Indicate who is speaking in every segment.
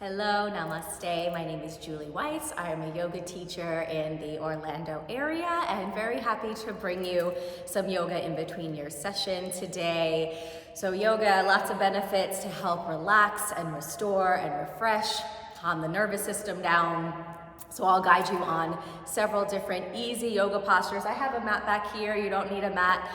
Speaker 1: Hello, namaste. My name is Julie Weiss. I am a yoga teacher in the Orlando area and very happy to bring you some yoga in between your session today. So yoga, lots of benefits to help relax and restore and refresh, calm the nervous system down. So I'll guide you on several different easy yoga postures. I have a mat back here. You don't need a mat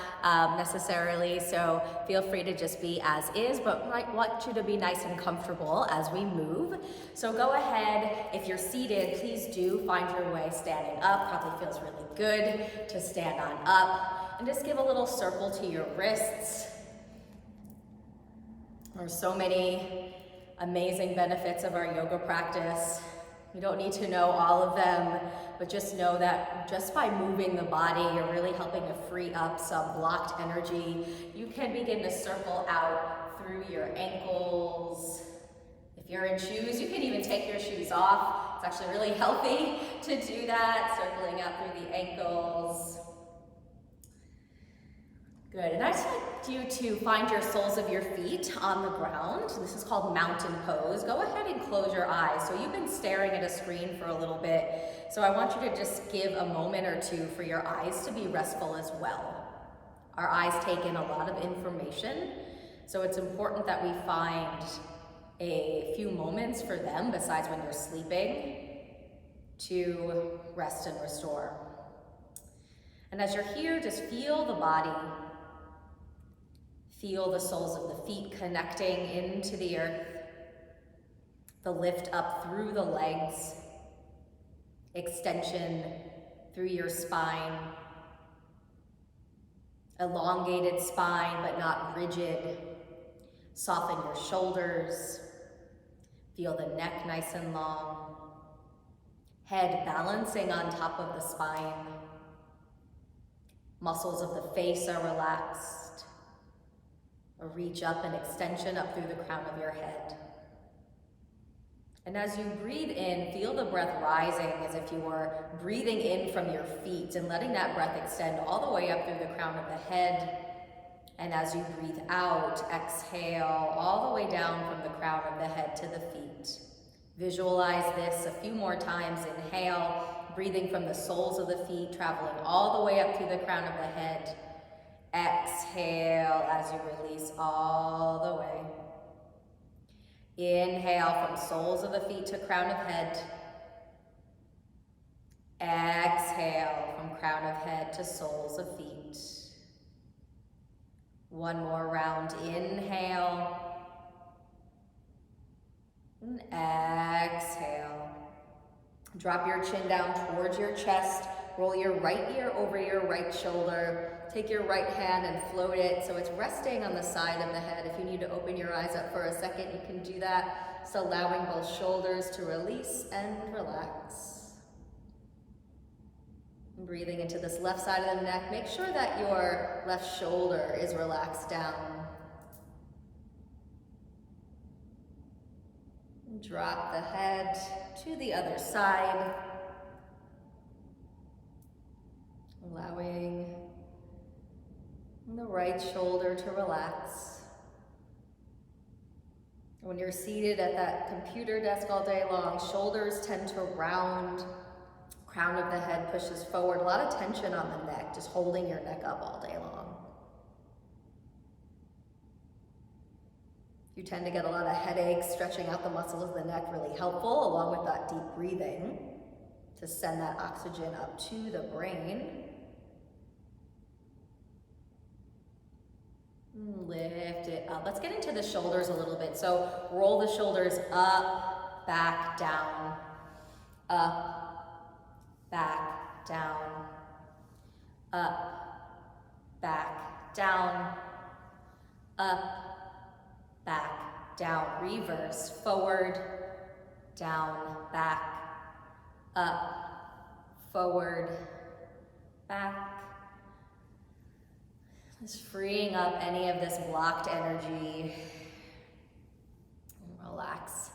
Speaker 1: necessarily, so feel free to just be as is, but I want you to be nice and comfortable as we move. So go ahead, if you're seated, please do find your way standing up. Probably feels really good to stand on up. And just give a little circle to your wrists. There's so many amazing benefits of our yoga practice. You don't need to know all of them, but just know that just by moving the body, you're really helping to free up some blocked energy. You can begin to circle out through your ankles. If you're in shoes, you can even take your shoes off. It's actually really healthy to do that, circling out through the ankles. Good, and I'd like you to find your soles of your feet on the ground. This is called mountain pose. Go ahead and close your eyes. So you've been staring at a screen for a little bit, so I want you to just give a moment or two for your eyes to be restful as well. Our eyes take in a lot of information, so it's important that we find a few moments for them, besides when you're sleeping, to rest and restore. And as you're here, just feel the body. Feel the soles of the feet connecting into the earth, the lift up through the legs, extension through your spine, elongated spine but not rigid. Soften your shoulders, feel the neck nice and long, head balancing on top of the spine, muscles of the face are relaxed. A reach up and extension up through the crown of your head. And as you breathe in, feel the breath rising as if you were breathing in from your feet and letting that breath extend all the way up through the crown of the head. And as you breathe out, exhale all the way down from the crown of the head to the feet. Visualize this a few more times. Inhale, breathing from the soles of the feet, traveling all the way up through the crown of the head. Exhale as you release all the way. Inhale from soles of the feet to crown of head. Exhale from crown of head to soles of feet. One more round. Inhale. And exhale. Drop your chin down towards your chest. Roll your right ear over your right shoulder. Take your right hand and float it so it's resting on the side of the head. If you need to open your eyes up for a second, you can do that. Just allowing both shoulders to release and relax. Breathing into this left side of the neck. Make sure that your left shoulder is relaxed down. Drop the head to the other side. Allowing the right shoulder to relax. When you're seated at that computer desk all day long, shoulders tend to round, crown of the head pushes forward, a lot of tension on the neck, just holding your neck up all day long. You tend to get a lot of headaches. Stretching out the muscles of the neck really helpful, along with that deep breathing to send that oxygen up to the brain. Lift it up. Let's get into the shoulders a little bit. So roll the shoulders up, back, down, up, back, down, up, back, down, up, back, down. Reverse, forward, down, back, up, forward, back. Just freeing up any of this blocked energy. Relax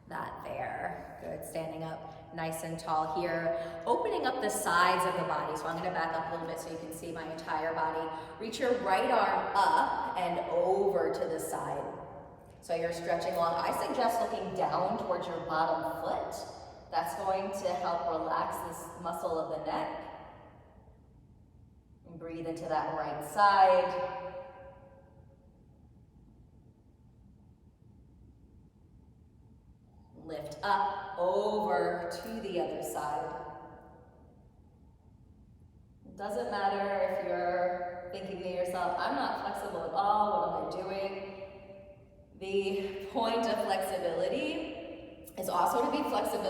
Speaker 1: that there. Good, standing up nice and tall here. Opening up the sides of the body. So I'm gonna back up a little bit so you can see my entire body. Reach your right arm up and over to the side. So you're stretching long. I suggest looking down towards your bottom foot. That's going to help relax this muscle of the neck. And breathe into that right side. Lift up, over to the other side. It doesn't matter if you're thinking to yourself, I'm not flexible at all, what am I doing? The point of flexibility is also to be flexible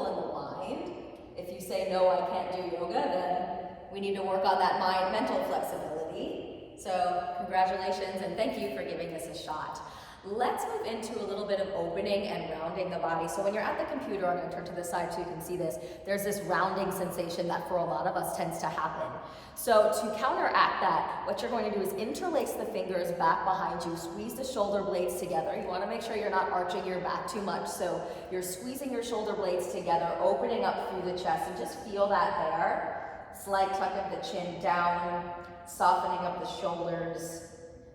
Speaker 1: in the mind. If you say, no, I can't do yoga, then we need to work on that mental flexibility. So congratulations and thank you for giving this a shot. Let's move into a little bit of opening and rounding the body. So when you're at the computer, I'm going to turn to the side so you can see this, there's this rounding sensation that for a lot of us tends to happen. So to counteract that, what you're going to do is interlace the fingers back behind you, squeeze the shoulder blades together. You want to make sure you're not arching your back too much, so you're squeezing your shoulder blades together, opening up through the chest, and just feel that there. Slight tuck of the chin down, softening up the shoulders.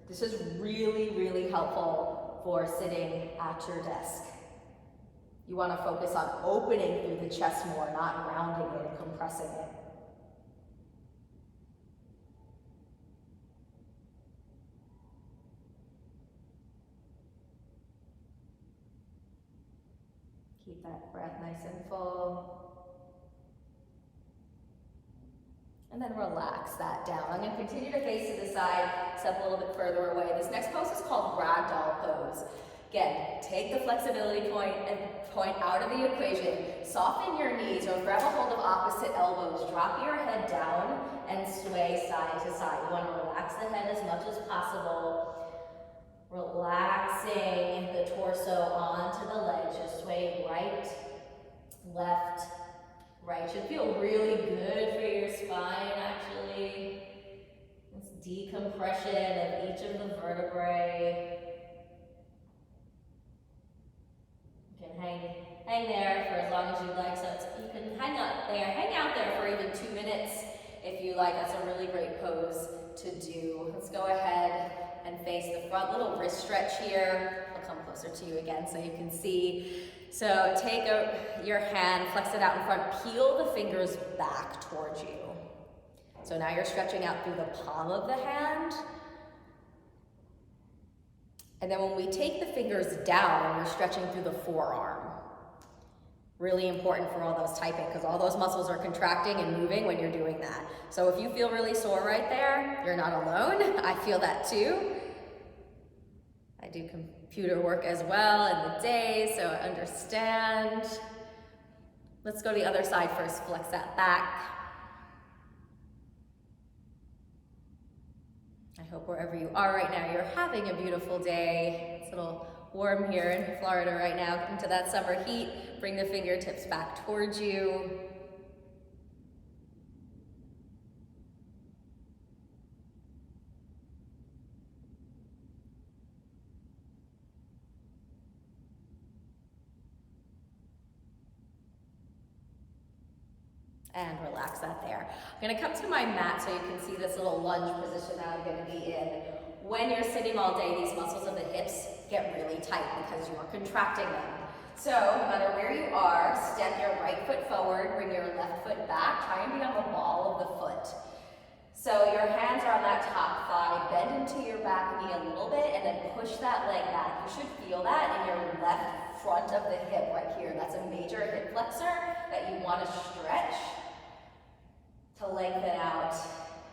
Speaker 1: This is really, really helpful for sitting at your desk. You want to focus on opening through the chest more, not rounding it and compressing it. Keep that breath nice and full. And then relax that down. I'm going to continue to face to the side, step a little bit further away. This next pose is called Ragdoll Pose. Again, take the flexibility point out of the equation. Soften your knees or grab a hold of opposite elbows. Drop your head down and sway side to side. You want to relax the head as much as possible. Relaxing the torso onto the legs. Just sway right, left, right. Should feel really good for your spine, actually. This decompression of each of the vertebrae. You can hang there for as long as you'd like. So you can hang out there for even 2 minutes if you like. That's a really great pose to do. Let's go ahead and face the front. Little wrist stretch here. I'll come closer to you again so you can see. So take your hand, flex it out in front, peel the fingers back towards you. So now you're stretching out through the palm of the hand. And then when we take the fingers down, you're stretching through the forearm. Really important for all those typing because all those muscles are contracting and moving when you're doing that. So if you feel really sore right there, you're not alone. I feel that too. I do computer work as well in the day, so I understand. Let's go to the other side first. Flex that back. I hope wherever you are right now, you're having a beautiful day. It's a little warm here in Florida right now. Into that summer heat. Bring the fingertips back towards you. And relax that there. I'm going to come to my mat so you can see this little lunge position that I'm going to be in. When you're sitting all day, these muscles of the hips get really tight because you are contracting them. So no matter where you are, step your right foot forward, bring your left foot back, try and be on the ball of the foot. So your hands are on that top thigh, bend into your back knee a little bit and then push that leg back. You should feel that in your left front of the hip right here. That's a major hip flexor that you want to stretch to lengthen out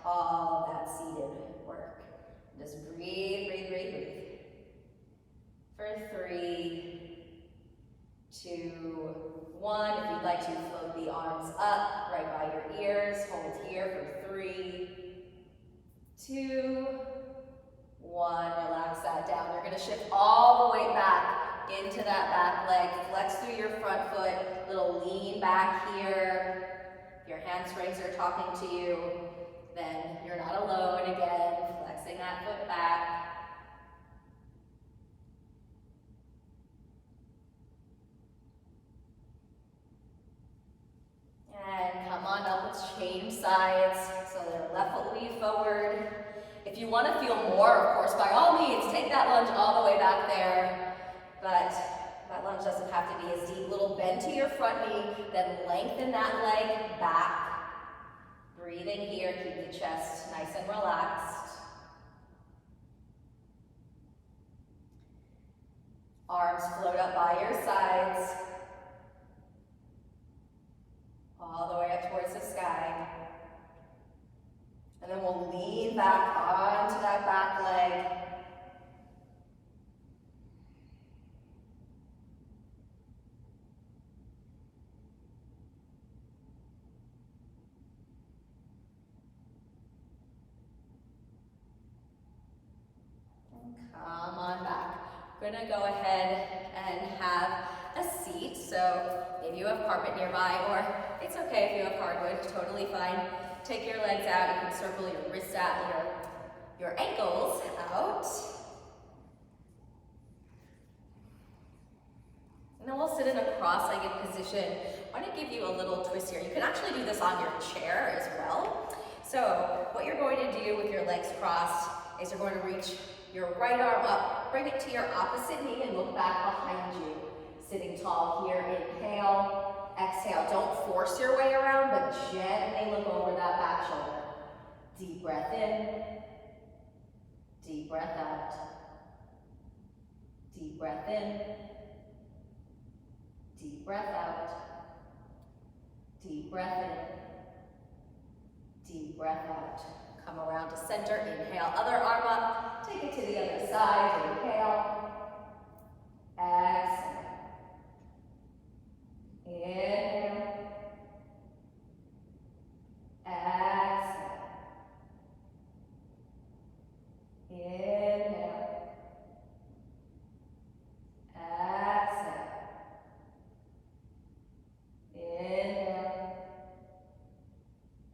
Speaker 1: all of that seated work. Just breathe, breathe, breathe, breathe. For 3, 2, 1. If you'd like to float the arms up right by your ears, hold here for 3, 2, 1. Relax that down. You're going to shift all the way back into that back leg. Flex through your front foot. Little lean back here. If your hamstrings are talking to you, then you're not alone again. Flexing that foot back. And come on up, let's change sides. So the left foot will be forward. If you want to feel more, of course, by all means, take that lunge all the way back there. But that lunge doesn't have to be as deep. Little bend to your front knee, then lengthen that leg back. Breathing here, keep the chest nice and relaxed. Arms float up by your sides. All the way up towards the sky. And then we'll lean back onto that back leg. Come on back. We're gonna go ahead and have a seat. So maybe you have carpet nearby, or it's okay if you have hardwood, totally fine. Take your legs out. You can circle your wrists out, your ankles out. And then we'll sit in a cross-legged position. I want to give you a little twist here. You can actually do this on your chair as well. So what you're going to do with your legs crossed is you're going to reach your right arm up, bring it to your opposite knee and look back behind you. Sitting tall here, inhale, exhale. Don't force your way around, but gently look over that back shoulder. Deep breath in, deep breath out. Deep breath in, deep breath out. Deep breath in, deep breath out. Come around to center, inhale, other arm up, take it to the other side, inhale, exhale, inhale, exhale, inhale, exhale, inhale,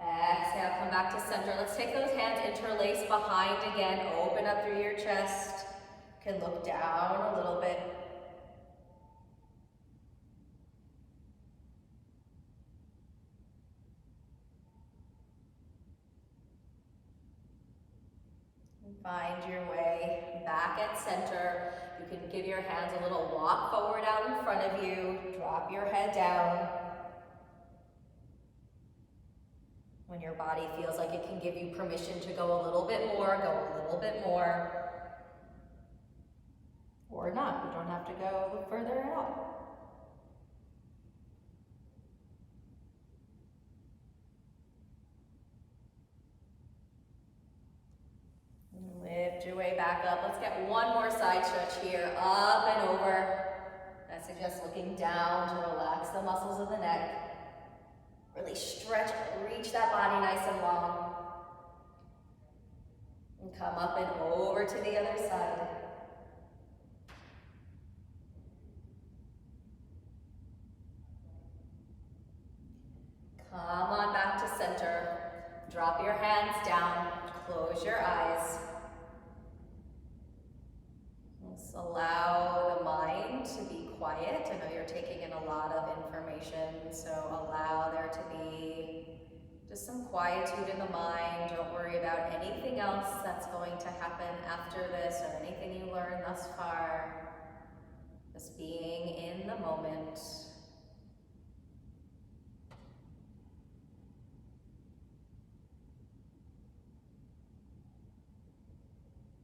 Speaker 1: exhale, come back to center. Let's take those hands, interlace behind again, open up through your chest. You can look down a little bit. And find your way back at center. You can give your hands a little walk forward out in front of you. Drop your head down. When your body feels like it can give you permission to go a little bit more, go a little bit more. Or not, you don't have to go further at all. Lift your way back up. Let's get one more side stretch here, up and over. I suggest looking down to relax the muscles of the neck. Really stretch, reach that body nice and long. And come up and over to the other side. Come on back to center. Drop your hands down, close your eyes. Just allow the mind to be quiet. I know you're taking in a lot of information, so allow there to be just some quietude in the mind. Don't worry about anything else that's going to happen after this or anything you learned thus far. Just being in the moment.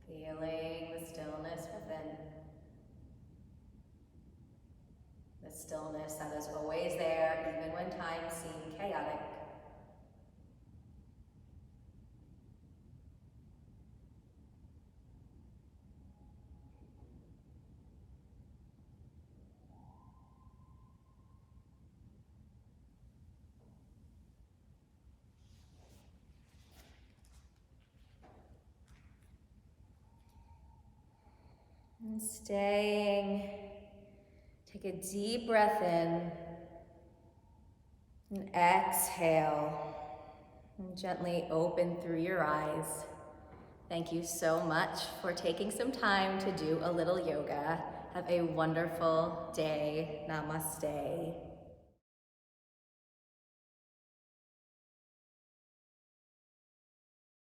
Speaker 1: Feeling the stillness within. The stillness that is always there, even when times seem chaotic. And staying, take a deep breath in and exhale. And gently open through your eyes. Thank you so much for taking some time to do a little yoga. Have a wonderful day. Namaste.